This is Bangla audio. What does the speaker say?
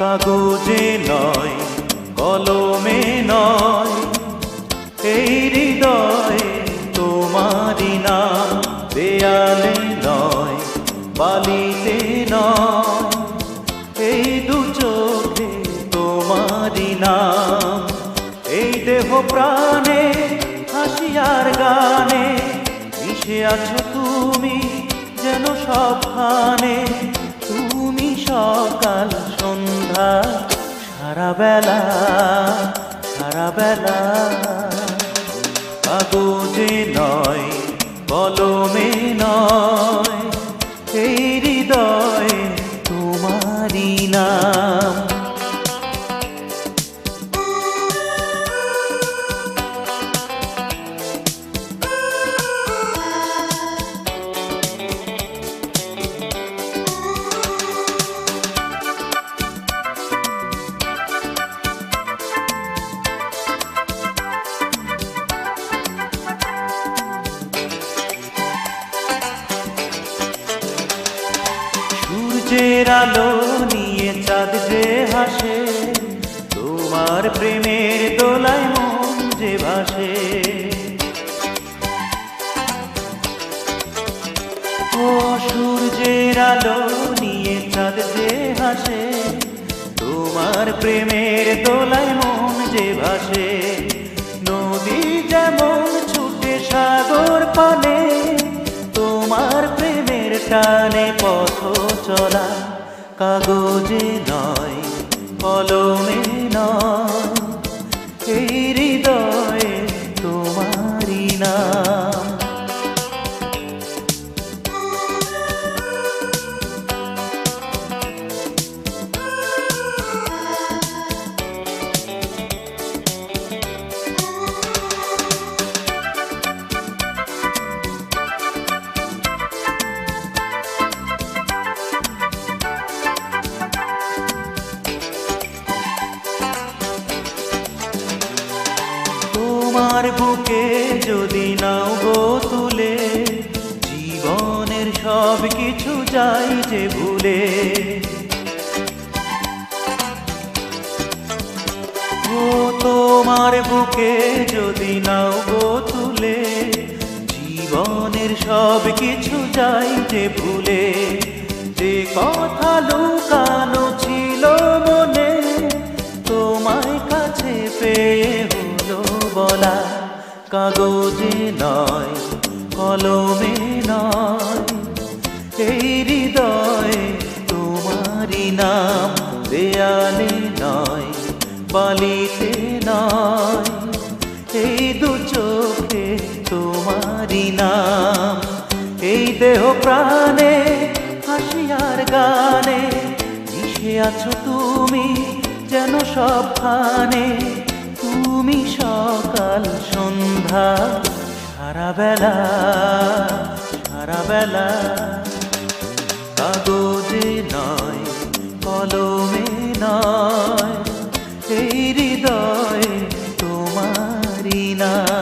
কাগজে নয় কলমে নয়, এই হৃদয়ে তোমারি নাম। দেয়ালে নয় বালিতে নয়, এই দু চোখে তোমারি নাম। এই দেহ প্রাণে হাসি আর গানে মিশে আছো তুমি যেন সবখানে। তুমি সকাল সন্ধ্যা সারা বেলা সারা বেলা। কাগজে নয় কলমে নয়, এই হৃদয়ে তোমারি নাম। সূর্যের আলো নিয়ে চাঁদ যে হাসে, তোমার প্রেমের দোলায় মন যে ভাসে। ও সূর্যের আলো নিয়ে চাঁদ যে হাসে, তোমার প্রেমের দোলায় মন যে ভাসে। নদী যেমন ছুটে সাগর পানে, তোমার প্রেমের টানে পথ চলা। কাগজে নয় কলমে নয়, এই হৃদয়ে তোমারি নাম। তোমার বুকে যদি নাও গো তুলে, জীবনের সব কিছু যাই যে ভুলে। ও তোমার বুকে যদি নাও গো তুলে, জীবনের সব কিছু যাই যে ভুলে। যে কথা লুকানো ছিল মনে, তোমায় কাছে পেয়ে হলো বলা। কাগজে নয় কলমে নয়, এই হৃদয়ে তোমারি নাম। দেয়ালে নয় বালিতে নয়, এই দু চোখে তোমারি নাম। এই দেহ প্রাণে হাসি আর গানে মিশে আছো তুমি যেন সবখানে। তুমি সকাল সন্ধ্যা সারা বেলা সারা বেলা। কাগজে নয় কলমে নয়, এই হৃদয়ে তোমারি নাম।